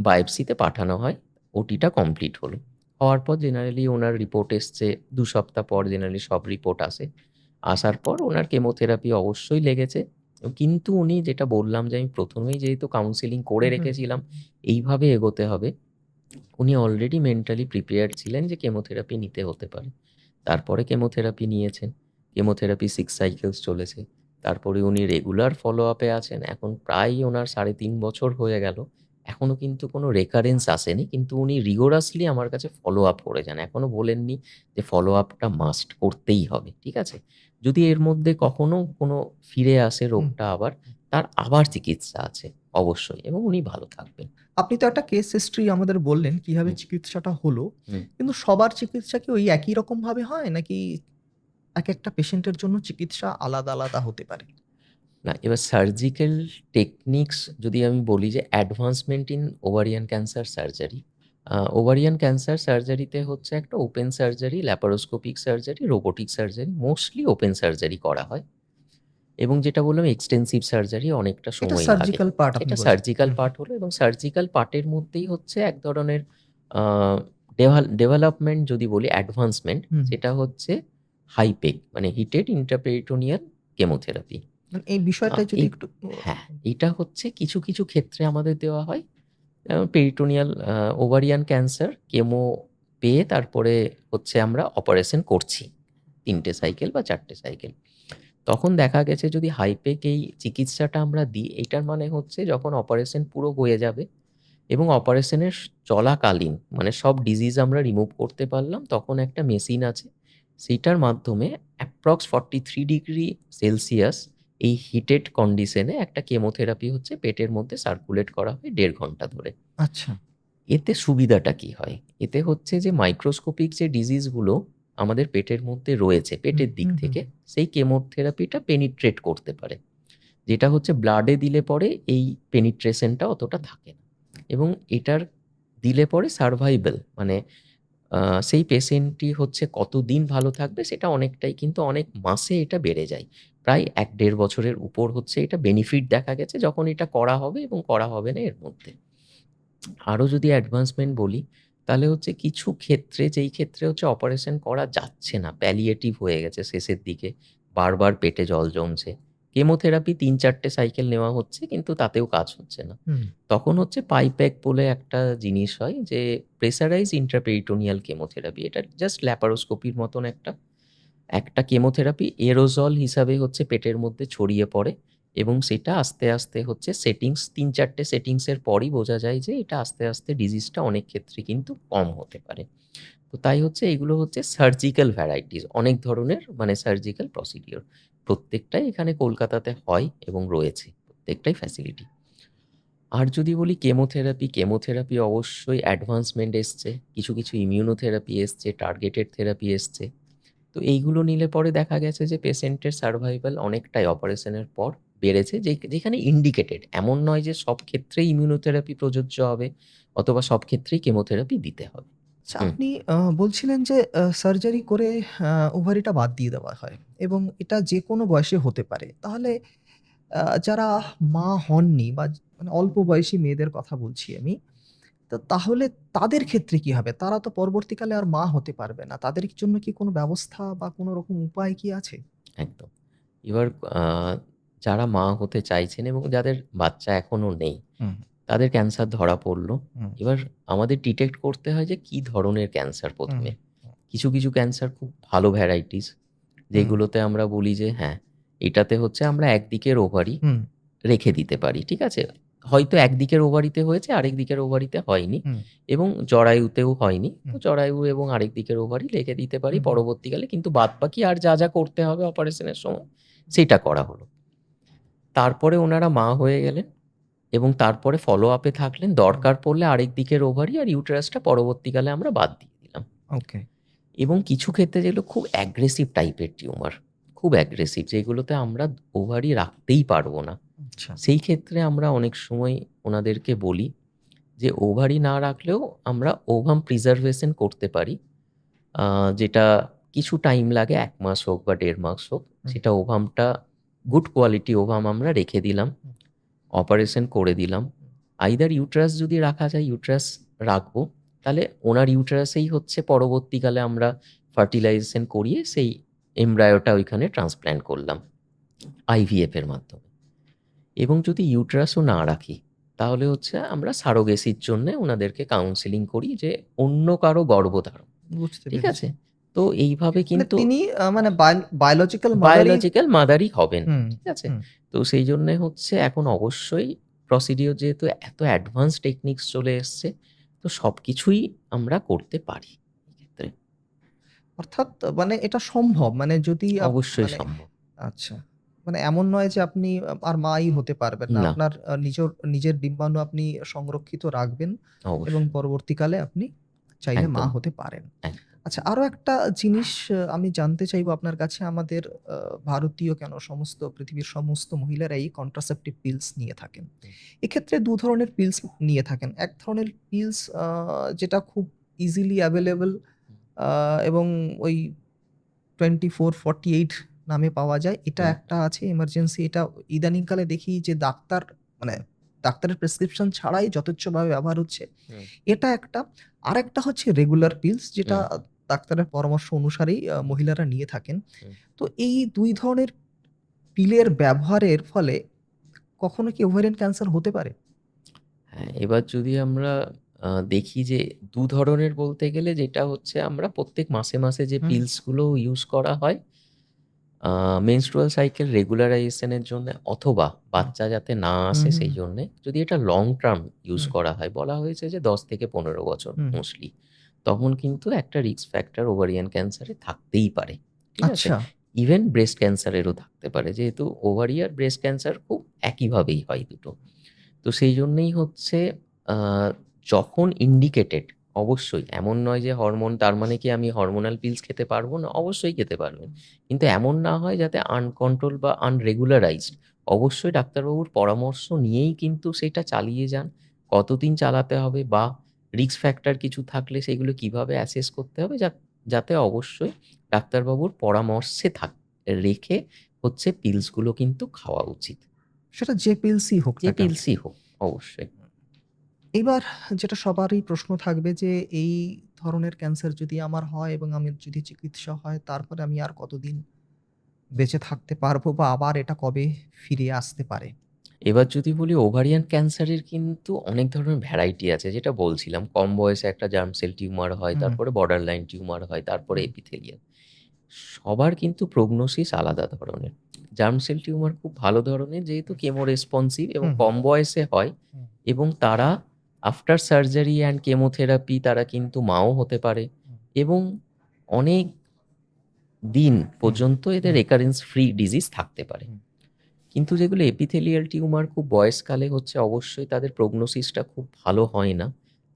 বায়োপসিতে পাঠানো হয়। ওটিটা কমপ্লিট হলো। হওয়ার পর জেনারেলি ওনার রিপোর্ট এসছে ২ সপ্তাহ পর, জেনারেলি সব রিপোর্ট আসে। আসার পর ওনার কেমোথেরাপি অবশ্যই লেগেছে। কিন্তু উনি যেটা বললাম যে আমি ১ম এই যেহেতু কাউন্সেলিং করে হুম, হুম, রেখেছিলাম, এইভাবে এগোতে হবে। উনি অলরেডি মেন্টালি প্রিপেয়ার্ড ছিলেন যে কেমোথেরাপি নিতে হতে পারে। তারপরে কেমোথেরাপি নিয়েছেন। কেমোথেরাপি 6 সাইকেলস চলেছে। তারপরে উনি রেগুলার ফলো আপে আছেন। এখন প্রায় ওনার ৩.৫ বছর হয়ে গেল। এখনো কিন্তু কোনো রেকারেন্স আসেনি। কিন্তু উনি রিগোরাসলি আমার কাছে ফলো আপ করে যান। এখনো বলেননি যে ফলো আপটা মাস্ট করতেই হবে। ঠিক আছে? যদি এর মধ্যে কখনো কোনো ফিরে আসে হুম। রোগটা আবার, তার আবার চিকিৎসা আছে অবশ্যই, এবং উনি ভালো থাকবেন। আপনি তো একটা কেস হিস্ট্রি আমাদের বললেন কিভাবে হুম, চিকিৎসাটা হলো। হুম। কিন্তু সবার চিকিৎসা কি ওই একই রকমভাবে হয়? নাকি একেকটা পেশেন্টের জন্য চিকিৎসা আলাদা, আলাদা হতে পারে? না, এবার সার্জিক্যাল টেকনিকস যদি আমি বলি যে advancement in ovarian cancer surgery. Ovarian cancer সার্জারিতে হচ্ছে একটা open surgery, laparoscopic surgery, robotic surgery, mostly open surgery করা হয়। এবং যেটা বললাম এক্সটেনসিভ সার্জারি অনেকটা এটা সময় লাগে। সার্জিক্যাল পার্ট আপনি এটা বলছেন। সার্জিক্যাল হুম, পার্ট হলো, এবং সার্জিক্যাল পার্টের মধ্যেই হচ্ছে এক ধরনের আ ডেভেলপমেন্ট যদি বলি, অ্যাডভান্সমেন্ট, হুম। সেটা হচ্ছে হাইপেক মানে হিটেড ইন্ট্রাপেরিটোনিয়াল কেমোথেরাপি। মানে এই বিষয়টা যদি এই একটু হ্যাঁ, এটা হচ্ছে কিছু, কিছু ক্ষেত্রে আমাদের দেওয়া হয়। পেরিটোনিয়াল ওভারিয়ান ক্যান্সার কেমো পেয়ে তারপরে হচ্ছে আমরা অপারেশন করছি। ৩ টে সাইকেল বা ৪ টে সাইকেল। তখন দেখা গেছে যদি হাইপেক এই চিকিৎসাটা আমরা দিই, এটার মানে হচ্ছে যখন অপারেশন পুরো হয়ে যাবে এবং অপারেশনের চলাকালীন মানে সব ডিজিজ আমরা রিমুভ করতে পারলাম, তখন একটা মেশিন আছে। সেইটার মাধ্যমে অ্যাপ্রক্স 43 ডিগ্রি সেলসিয়াস এই হিটেড কন্ডিশনে একটা কেমোথেরাপি হচ্ছে পেটের মধ্যে সার্কুলেট করা হয় ১.৫ ঘন্টা ধরে। আচ্ছা। এতে সুবিধাটা কি হয়? এতে হচ্ছে যে মাইক্রোস্কোপিক যে ডিজিজগুলো আমাদের পেটের মধ্যে রয়েছে, হুম, পেটের দিক হুম, হুম। থেকে, সেই কেমোথেরাপিটা পেনিট্রেট করতে পারে। যেটা হচ্ছে ব্লাডে দিলে পরে এই পেনিট্রেশনটা অতটা থাকে না। এবং এটার দিলে পরে সারভাইভাল মানে আ সেই পেশেন্টটি হচ্ছে কতদিন ভালো থাকবে সেটা অনেকটাই, কিন্তু অনেক মাসে এটা বেড়ে যায়। প্রায় ১-১.৫ বছরের উপর হচ্ছে এটা বেনিফিট দেখা গেছে যখন এটা করা হবে এবং করা হবে না এর মধ্যে। আরো যদি অ্যাডভান্সমেন্ট বলি, তাহলে হচ্ছে কিছু ক্ষেত্রে, যেই ক্ষেত্রে হচ্ছে অপারেশন করা যাচ্ছে না, প্যালিয়েটিভ হয়ে গেছে শেষের দিকে, বারবার পেটে জল জমছে। কেমোথেরাপি ৩-৪ টে সাইকেল নেওয়া হচ্ছে কিন্তু তাতেও কাজ হচ্ছে না। হুম। তখন হচ্ছে পাইপ্যাক বলে একটা জিনিস হয় যে প্রেসারাইজড ইন্ট্রাপেরিটোনিয়াল কেমোথেরাপি। এটা জাস্ট ল্যাপারোস্কোপির মতন একটা একটা কেমোথেরাপি এরোজল হিসাবে হচ্ছে পেটের মধ্যে ছড়িয়ে পড়ে এবং সেটা আস্তে, আস্তে হচ্ছে সেটিংস ৩-৪ টে সেটিংস এর পরই বোঝা যায় যে এটা আস্তে, আস্তে ডিজিজটা অনেক ক্ষেত্রে কিন্তু কম হতে পারে। তো তাই হচ্ছে এগুলো হচ্ছে সার্জিক্যাল ভ্যারাইটিস। অনেক ধরনের মানে সার্জিক্যাল প্রসিডিওর। প্রত্যেকটাই এখানে কলকাতাতে হয় এবং রয়েছে। প্রত্যেকটাই ফ্যাসিলিটি। আর যদি বলি কেমোথেরাপি, কেমোথেরাপি অবশ্যই অ্যাডভান্সমেন্ট এসছে। কিছু, কিছু ইমিউনোথেরাপি এসছে, টার্গেটেড থেরাপি এসছে। তো এইগুলো নিলে পরে দেখা গেছে যে পেশেন্টের সারভাইভাল অনেকটাই অপারেশনের পর বেড়েছে, যেখানে ইন্ডিকেটেড। এমন নয় যে সব ক্ষেত্রেই ইমিউনোথেরাপি প্রযোজ্য হবে অথবা সব ক্ষেত্রেই কেমোথেরাপি দিতে হবে। আচ্ছা, হুম, আপনি বলছিলেন যে সার্জারি করে ওভারিটা বাদ দিয়ে দেওয়া হয় এবং এটা যেকোনো বয়সে হতে পারে। তাহলে যারা মা হননি বা মানে অল্প বয়সী মেয়েদের কথা বলছি আমি। তো তাহলে তাদের ক্ষেত্রে কি হবে? তারা তো পরবর্তীকালে আর মা হতে পারবে না। তাদের জন্য কি কোনো ব্যবস্থা বা কোনো রকম উপায় কি আছে? একদম। এবার আ যারা মা হতে চাইছেন এবং যাদের বাচ্চা এখনো নেই, হুম, তাদের ক্যান্সার ধরা পড়লো। হুম, এবার আমাদের ডিটেক্ট করতে হয় যে কী ধরনের ক্যান্সার হুম, প্রথমে। হুম, কিছু কিছু ক্যান্সার খুব ভালো ভ্যারাইটিস, হুম, যেগুলোতে আমরা বলি যে হ্যাঁ, এটাতে হচ্ছে আমরা একদিকের ওভারি হুম, রেখে দিতে পারি। ঠিক আছে? হয়তো একদিকের ওভারিতে হয়েছে, আরেক দিকের ওভারিতে হয়নি হুম, এবং জরায়ুতেও হয়নি। তো হুম, জরায়ু এবং আরেক দিকের ওভারি রেখে দিতে পারি হুম, হুম, পরবর্তীকালে। কিন্তু বাদবাকি আর যা, যা করতে হবে অপারেশনের সময় সেইটা করা হলো। তারপরে ওনারা মা হয়ে গেলেন এবং তারপরে ফলো আপে থাকলেন। হুম, দরকার পড়লে আরেক দিকের ওভারি আর ইউটেরাসটা পরবর্তীকালে আমরা বাদ দিয়ে দিলাম। ওকে। এবং কিছু ক্ষেত্রে যেগুলো খুব অ্যাগ্রেসিভ টাইপের টিউমার, খুব অ্যাগ্রেসিভ, যেগুলোতে আমরা ওভারি রাখতেই পারবো না। আচ্ছা। সেই ক্ষেত্রে আমরা অনেক সময় ওনাদেরকে বলি যে ওভারি না রাখলেও আমরা ওভাম প্রিজার্ভেশন করতে পারি। যেটা কিছু টাইম লাগে, ১ মাস হোক বা ১.৫ মাস হোক। হুম, সেটা ওভামটা গুড কোয়ালিটি ওভাম আমরা রেখে দিলাম, হুম, অপারেশন করে দিলাম। হুম, আইদার ইউটেরাস যদি রাখা যায় ইউটেরাস রাখবো। তাহলে ওনার ইউটেরাসেই হচ্ছে পরবর্তীকালে আমরা ফার্টিলাইজেশন করিয়ে সেই এমব্রায়োটা ওইখানে ট্রান্সপ্ল্যান্ট করলাম আইভিএফ এর মাধ্যমে। এবং যদি ইউটেরাসও না রাখি, তাহলে হচ্ছে আমরা সারোগেসির জন্যে ওনাদেরকে কাউন্সেলিং করি যে অন্য কারো গর্ভধারণ। বুঝতে ঠিক পেরেছি। আছে? তো এইভাবে মানে কিন্তু তিনি মানে বায়োলজিক্যাল মাদারই। বায়োলজিক্যাল মাদারই হবেন। হুম, ঠিক আছে? হুম। তো সেই জন্যে হচ্ছে এখন অবশ্যই প্রসিডিওর যেহেতু এত অ্যাডভান্স টেকনিকস চলে এসছে, তো সবকিছুই আমরা করতে পারি এক্ষেত্রে। অর্থাৎ মানে এটা সম্ভব। মানে যদি অবশ্যই মানে সম্ভব। আচ্ছা। মানে এমন নয় যে আপনি আর মাই হতে পারবেন না। না, আপনার নিজের ডিম্বাণু আপনি সংরক্ষিত রাখবেন এবং অবশ্যই। পরবর্তীকালে আপনি চাইলে মা একদম, হতে পারেন। একদম। আচ্ছা, আরো একটা জিনিস আমি জানতে চাইবো আপনার কাছে। আমাদের ভারতীয় কেন সমস্ত পৃথিবীর সমস্ত মহিলারাই কন্ট্রাসেপ্টিভ পিলস নিয়ে থাকেন। হুম, এক্ষেত্রে ২ ধরনের পিলস নিয়ে থাকেন। এক ধরনের পিলস যেটা খুব ইজিলি অ্যাভেইলেবল হুম, আ এবং ওই 24-48 নামে পাওয়া যায়। এটা হুম, একটা আছে এমার্জেন্সি। এটা ইদানিংকালে দেখি যে মানে ডাক্তারের প্রেসক্রিপশন ছাড়াই যথেচ্ছভাবে ব্যবহার হচ্ছে। হুম, এটা একটা। আরেকটা হচ্ছে রেগুলার পিলস, যেটা হুম, ডাক্তারের পরামর্শ অনুসারেই মহিলারা নিয়ে থাকেন। হুম। তো এই ২ ধরনের পিলের ব্যবহারের ফলে কখনো কি ওভারিয়ান ক্যান্সার হতে পারে? হ্যাঁ, এবার যদি আমরা দেখি যে ২ ধরনের বলতে গেলে যেটা হচ্ছে আমরা প্রত্যেক মাসে, মাসে যে হুম, পিলস গুলো ইউজ করা হয় আ মেনস্ট্রুয়াল সাইকেল রেগুলারাইজেশন এর জন্যে অথবা হুম, বাচ্চা যাতে না হুম, আসে হুম, সেই জন্যে, যদি এটা লং টার্ম ইউজ হুম, করা হয়, বলা হয়েছে যে ১০ থেকে ১৫ বছর হুম। মোস্টলি। তখন কিন্তু একটা রিস্ক ফ্যাক্টর ওভারিয়ান ক্যান্সারে থাকতেই পারে। ঠিক আছে? আচ্ছা, ইভেন ব্রেস্ট ক্যান্সারেরও থাকতে পারে। যেহেতু ওভারি আর ব্রেস্ট ক্যান্সার খুব একইভাবেই হয় দুটো। তো সেই জন্যেই হচ্ছে আ যখন ইন্ডিকেটেড, অবশ্যই এমন নয় যে হরমোন, তার মানে কি আমি হরমোনাল পিলস খেতে পারবো না? অবশ্যই খেতে পারবেন। কিন্তু এমন না হয় যাতে আনকন্ট্রোলড বা আনরেগুলারাইজড। অবশ্যই ডাক্তারবাবুর পরামর্শ নিয়েই কিন্তু সেটা চালিয়ে যান। কতদিন চালাতে হবে বা রিস্ক ফ্যাক্টর কিছু থাকলে সেগুলো কিভাবে অ্যাসেস করতে হবে, যাতে অবশ্যই ডাক্তারবাবুর পরামর্শে রেখে হচ্ছে পিলসগুলো কিন্তু খাওয়া উচিত। সেটা যে পিলসই হোক যে না কেন। পিলসই হোক, অবশ্যই। এইবার যেটা সবারই প্রশ্ন থাকবে যে এই ধরনের ক্যান্সার যদি আমার হয় এবং আমি যদি চিকিৎসা হয়, তারপরে আমি আর কতদিন বেঁচে থাকতে পারবো বা আবার এটা কবে ফিরে আসতে পারে? এবার যদি বলি ওভারিয়ান ক্যান্সারের কিন্তু অনেক ধরনের ভ্যারাইটি আছে, যেটা বলছিলাম। কম বয়সে একটা জার্ম সেল টিউমার হয়, হুম, তারপরে বর্ডার লাইন টিউমার হয়, তারপরে হুম, এপিথেলিয়াল। সবার কিন্তু প্রগনোসিস আলাদা ধরনের। জার্ম সেল টিউমার খুব ভালো ধরনের, যেহেতু কেমো রেসপন্সিভ এবং হুম, হুম, কম বয়সে হয় হুম, এবং তারা আফটার সার্জারি অ্যান্ড কেমোথেরাপি তারা কিন্তু মাও হতে পারে হুম, এবং অনেক দিন হুম, পর্যন্ত এদের হুম, রেকারেন্স ফ্রি ডিজিজ থাকতে পারে। হুম, কিন্তু যেগুলো এপিথেলিয়াল টিউমার খুব বয়সকালে হচ্ছে, অবশ্যই তাদের প্রগনোসিসটা খুব ভালো হয় না।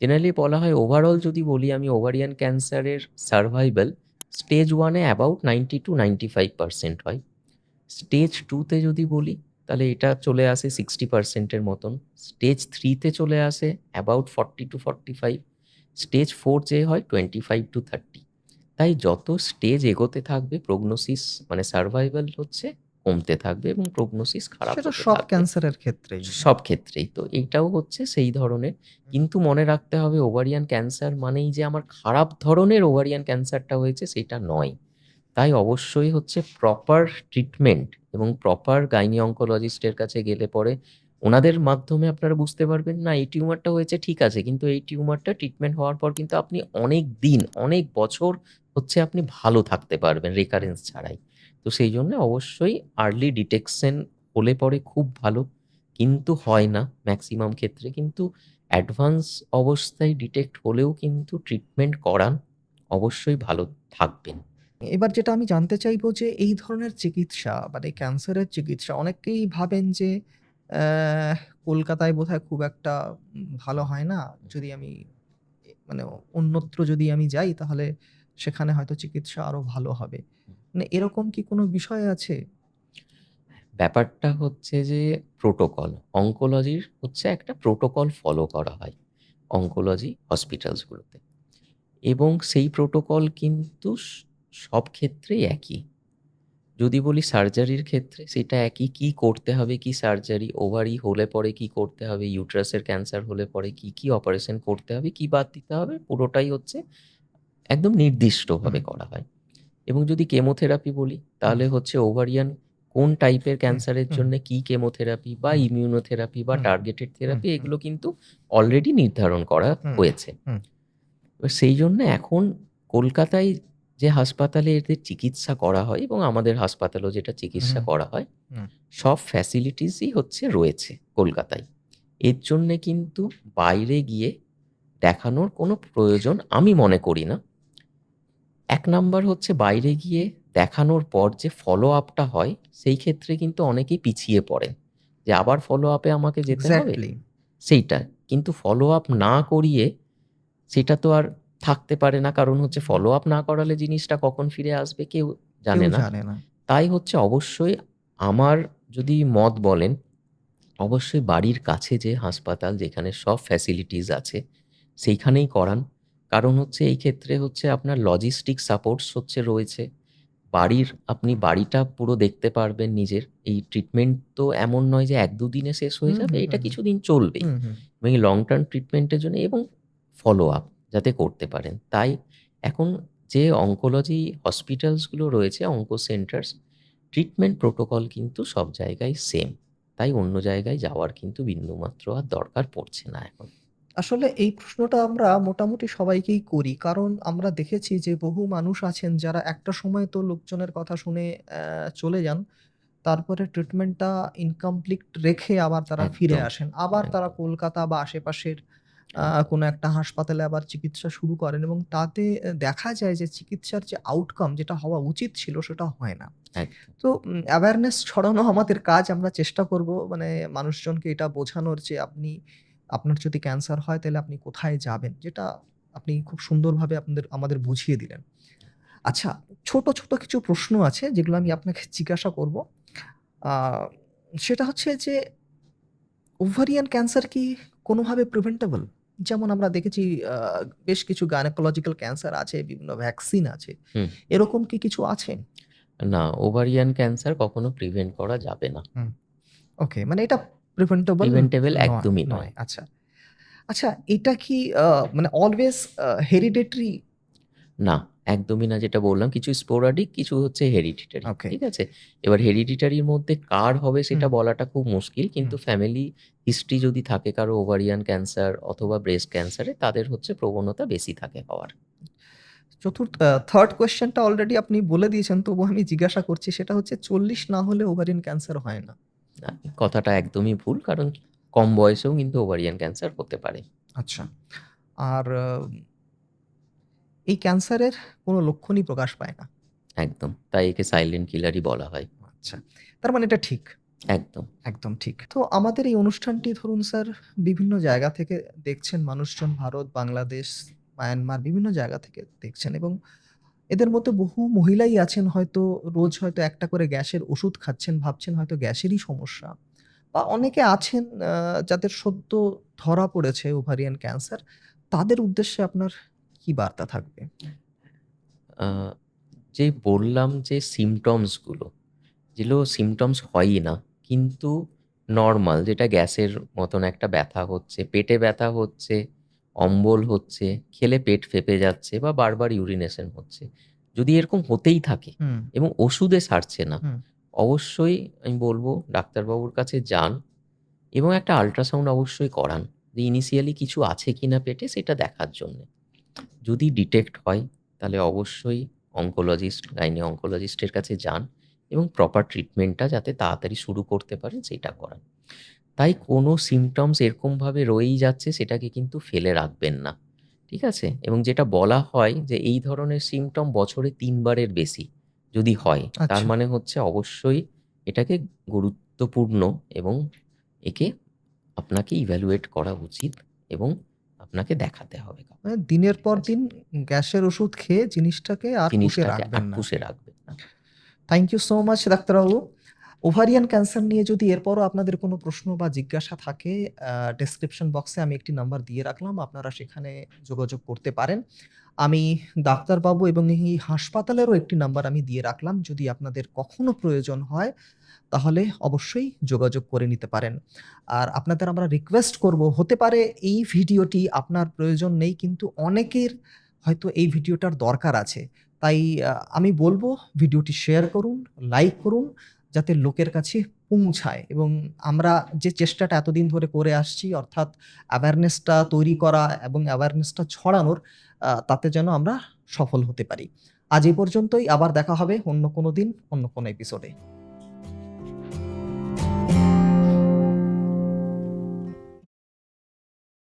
জেনারেলি বলা হয়, ওভারঅল যদি বলি আমি, ওভারিয়ান ক্যান্সারের survival stage 1 A about 90 to 95% হয়। স্টেজ 2 তে যদি বলি, তাহলে এটা চলে আসে 60% এর মতন। স্টেজ 3 তে চলে আসে অ্যাবাউট 40 to 45। স্টেজ 4 যে হয় 25 to 30। তাই যত স্টেজ এগোতে থাকবে প্রগনোসিস মানে সারভাইভাল হচ্ছে কমতে থাকবে এবং প্রগনোসিস খারাপ সেটা হতে সব থাকবে। ক্যান্সারের ক্ষেত্রেই। সব ক্ষেত্রেই। তো এইটাও হচ্ছে সেই ধরনের। কিন্তু মনে রাখতে হবে ওভারিয়ান ক্যান্সার মানেই যে আমার খারাপ ধরনের ওভারিয়ান ক্যান্সারটা হয়েছে সেটা নয়। তাই অবশ্যই হচ্ছে প্রপার ট্রিটমেন্ট এবং প্রপার গাইনি অনকোলজিস্ট এর কাছে গেলে পরে ওনাদের মাধ্যমে আপনারা বুঝতে পারবেন না এই টিউমারটা হয়েছে ঠিক আছে, কিন্তু এই টিউমারটা ট্রিটমেন্ট হওয়ার পর কিন্তু আপনি অনেক দিন, অনেক বছর হচ্ছে আপনি ভালো থাকতে পারবেন রিকারেন্স ছাড়াই। তো সেই জন্য অবশ্যই আর্লি ডিটেকশন হলে পরে খুব ভালো, কিন্তু হয় না ম্যাক্সিমাম ক্ষেত্রে। কিন্তু অ্যাডভান্স অবস্থায় ডিটেক্ট হলেও কিন্তু ট্রিটমেন্ট করান, অবশ্যই ভালো থাকবেন। এবার যেটা আমি জানতে চাইবো যে এই ধরনের চিকিৎসা মানে ক্যান্সারের চিকিৎসা অনেকেই ভাবেন যে আহ, কলকাতায় বোধহয় খুব একটা ভালো হয় না। যদি আমি মানে অন্যত্র যদি আমি যাই তাহলে সেখানে হয়তো চিকিৎসা আরো ভালো হবে। মানে এরকম কি কোনো বিষয় আছে? ব্যাপারটা হচ্ছে যে প্রোটোকল, অঙ্কোলজির হচ্ছে একটা প্রোটোকল ফলো করা হয় অঙ্কোলজি হসপিটালসগুলোতে, এবং সেই প্রোটোকল কিন্তু সব ক্ষেত্রেই একই। যদি বলি সার্জারির ক্ষেত্রে সেটা একই, কি করতে হবে, কি সার্জারি, ওভারি হলে পরে কি করতে হবে, ইউট্রাসের ক্যান্সার হলে পরে কি কি অপারেশন করতে হবে, কি বাদ দিতে হবে, পুরোটাই হচ্ছে একদম হুম, নির্দিষ্টভাবে করা হয়। এবং যদি কেমোথেরাপি বলি হুম, তাহলে হচ্ছে ওভারিয়ান কোন টাইপের হুম, ক্যান্সারের হুম, জন্য কি কেমোথেরাপি বা হুম, ইমিউনোথেরাপি বা হুম, টার্গেটেড হুম, থেরাপি, হুম, এগুলো কিন্তু অলরেডি নির্ধারণ করা হুম, হয়েছে। হুম, এবার সেই জন্য এখন কলকাতায় যে হাসপাতালে এদের চিকিৎসা করা হয় এবং আমাদের হাসপাতালেও যেটা চিকিৎসা হুম, করা হয়, হুম, সব ফ্যাসিলিটিসই হচ্ছে রয়েছে কলকাতায়। এর জন্যে কিন্তু বাইরে গিয়ে দেখানোর কোনো প্রয়োজন আমি মনে করি না। এক নাম্বার হচ্ছে বাইরে গিয়ে দেখানোর পর যে ফলো আপটা হয়, সেই ক্ষেত্রে কিন্তু অনেকেই পিছিয়ে পড়েন। যে আবার ফলো আপে আমাকে যেতে হবে, এক্স্যাক্টলি। সেইটা। কিন্তু ফলো আপ না করিয়ে সেটা তো আর থাকতে পারে না। কারণ হচ্ছে ফলো আপ না করালে জিনিসটা কখন ফিরে আসবে কেউ কেউ জানে না। জানে না। তাই হচ্ছে অবশ্যই আমার যদি মত বলেন, অবশ্যই বাড়ির কাছে যে হাসপাতাল যেখানে সব ফ্যাসিলিটিস আছে সেইখানেই করান। কারণ হচ্ছে এই ক্ষেত্রে হচ্ছে আপনার লজিস্টিক সাপোর্টস হচ্ছে রয়েছে। আপনি বাড়িটা পুরো দেখতে পারবেন নিজের। এই ট্রিটমেন্ট তো এমন নয় যে ১-২ দিনে শেষ হয়ে হুম, যাবে। হুম, এটা হুম, কিছুদিন চলবেই। হুম, হুম। এবং এই লং টার্ম ট্রিটমেন্টের জন্য এবং ফলো আপ যাতে করতে পারেন। তাই এখন যে অঙ্কোলজি হসপিটালসগুলো রয়েছে, অঙ্কো সেন্টার্স, ট্রিটমেন্ট প্রোটোকল কিন্তু সব জায়গায় সেম। তাই অন্য জায়গায় যাওয়ার কিন্তু বিন্দুমাত্র আর দরকার পড়ছে না এখন। আসলে এই প্রশ্নটা আমরা মোটামুটি সবাইকেই করি। কারণ আমরা দেখেছি যে বহু মানুষ আছেন যারা একটা সময় তো লোকজনের কথা শুনে চলে যান। তারপরে ট্রিটমেন্টটা ইনকমপ্লিট রেখে আবার তারা ফিরে একদম, আসেন। আবার তারা একদম, কলকাতা বা আশেপাশের একদম, কোনো একটা হাসপাতালে আবার চিকিৎসা শুরু করেন এবং তাতে দেখা যায় যে চিকিৎসার যে আউটকাম যেটা হওয়া উচিত ছিল সেটা হয় না। একদম। তো অ্যাওয়ারনেস ছড়ানো আমাদের কাজ। আমরা চেষ্টা করব মানে মানুষজনকে এটা বোঝানোর যে আপনার যদি ক্যান্সার হয় তাহলে আপনি কোথায় যাবেন। যেটা আপনি খুব সুন্দরভাবে আমাদের বুঝিয়ে দিলেন। আচ্ছা, ছোট, ছোট কিছু প্রশ্ন আছে যেগুলো আমি আপনাকে জিজ্ঞাসা করব। আ সেটা হচ্ছে যে ওভারিয়ান ক্যান্সার কি কোনোভাবে প্রিভেন্টেবল? যেমন আমরা দেখেছি আ বেশ কিছু গাইনোকোলজিক্যাল ক্যান্সার আছে, বিভিন্ন ভ্যাকসিন আছে। হুম। এরকম কি কিছু আছে? না, ওভারিয়ান ক্যান্সার কখনো প্রিভেন্ট করা যাবে না। হুম, ওকে। মানে এটা প্রিভেন্টেবল প্রিভেন্টেবল নয় একদমই নয়। নয়। আচ্ছা। আচ্ছা, এটা কি মানে অলওয়েজ হেরিডিটারি? না, একদমই না, যেটা বললাম কিছু স্পোরাডিক, কিছু হচ্ছে হেরিডিটারি। ওকে। ঠিক আছে? এবার হেরিডিটারির মধ্যে কার হবে সেটা হুম, বলাটা খুব মুশকিল। হুম। কিন্তু ফ্যামিলি হিস্ট্রি যদি থাকে কারো ওভারিয়ান ক্যান্সার অথবা ব্রেস্ট ক্যান্সারে, তাদের হচ্ছে প্রবণতা বেশি থাকে হওয়ার। 3rd কোয়েশ্চেনটা অলরেডি আপনি বলে দিয়েছেন, তবুও আমি জিজ্ঞাসা করছি সেটা হচ্ছে ৪০ না হলে ওভারিয়ান ক্যান্সার হয় না। না, কথাটা একদমই ভুল। কারণ কম বয়সেও কিন্তু ওভারিয়ান ক্যান্সার হতে পারে। আচ্ছা। আর এই ক্যান্সারের কোনো লক্ষণই প্রকাশ পায় না। একদম। তাই একে সাইলেন্ট কিলারই বলা হয়। আচ্ছা। তার মানে এটা ঠিক। একদম। একদম ঠিক। তো আমাদের এই অনুষ্ঠানটি ধরুন স্যার বিভিন্ন জায়গা থেকে দেখছেন মানুষজন ভারত, বাংলাদেশ, মায়ানমার বিভিন্ন জায়গা থেকে দেখছেন এবং এদের মধ্যে বহু মহিলাই আছেন হয়তো রোজ হয়তো একটা করে গ্যাসের ওষুধ খাচ্ছেন, ভাবছেন হয়তো গ্যাসেরই সমস্যা। বা অনেকে আছেন যাদের সদ্য ধরা পড়েছে ওভারিয়ান ক্যান্সার। তাদের উদ্দেশ্যে আপনার কি বার্তা থাকবে? আ যে বললাম যে সিম্পটমস গুলো, যেগুলো সিম্পটমস হয়ই না কিন্তু নরমাল, যেটা গ্যাসের মতন একটা ব্যথা হচ্ছে, পেটে ব্যথা হচ্ছে, অম্বল হচ্ছে, খেলে পেট ফেঁপে যাচ্ছে বা বারবার ইউরিনেশন হচ্ছে। যদি এরকম হতেই থাকে হুম, এবং ওষুধে সারছে না, হুম, অবশ্যই আমি বলব ডাক্তারবাবুর কাছে যান। এবং একটা আল্ট্রাসাউন্ড অবশ্যই করান, যে ইনিশিয়ালি কিছু আছে কিনা পেটে সেটা দেখার জন্যে। যদি ডিটেক্ট হয় তাহলে অবশ্যই অনকোলজিস্ট, গাইনি অনকোলজিস্টের কাছে যান এবং প্রপার ট্রিটমেন্টটা যাতে তাড়াতাড়ি শুরু করতে পারেন সেইটা করান। তাই কোনো সিম্পটমস এরকমভাবে রয়েই যাচ্ছে সেটাকে কিন্তু ফেলে রাখবেন না। ঠিক আছে? এবং যেটা বলা হয় যে এই ধরনের সিম্পটম বছরে ৩ বারের বেশি যদি হয়, তার আচ্ছা। মানে হচ্ছে অবশ্যই এটাকে গুরুত্বপূর্ণ এবং একে আপনাকে ইভ্যালুয়েট করা উচিত এবং আপনাকে দেখাতে হবে কাউকে। মানে দিনের ঠিক পর আছে? দিন গ্যাসের ওষুধ খেয়ে জিনিসটাকে আর পুষে জিনিসটাকে আর রাখবেন না। পুষে রাখবেন না। থ্যাংক ইউ সো মাচ ডাক্তারবাবু। ওভারিয়ান ক্যান্সার নিয়ে যদি এরপরও আপনাদের কোনো প্রশ্ন বা জিজ্ঞাসা থাকে, ডেসক্রিপশন বক্সে আমি একটি নাম্বার দিয়ে রাখলাম। আপনারা সেখানে যোগাযোগ করতে পারেন। আমি ডাক্তারবাবু এবং এই হাসপাতালেরও একটি নাম্বার আমি দিয়ে রাখলাম। যদি আপনাদের কখনো প্রয়োজন হয় তাহলে অবশ্যই যোগাযোগ করে নিতে পারেন। আর আপনাদের আমরা রিকোয়েস্ট করব, হতে পারে এই ভিডিওটি আপনার প্রয়োজন নেই কিন্তু অনেকের হয়তো এই ভিডিওটার দরকার আছে। তাই আমি বলব ভিডিওটি শেয়ার করুন, লাইক করুন যাতে লোকের কাছে পৌঁছায় এবং আমরা যে চেষ্টাটা এতদিন ধরে করে আসছি অর্থাৎ অ্যাওয়ারনেসটা তৈরি করা এবং অ্যাওয়ারনেসটা ছড়ানোর তাতে যেন আমরা সফল হতে পারি। আজ এই পর্যন্তই, আবার দেখা হবে অন্য কোনো দিন, অন্য কোনো এপিসোডে।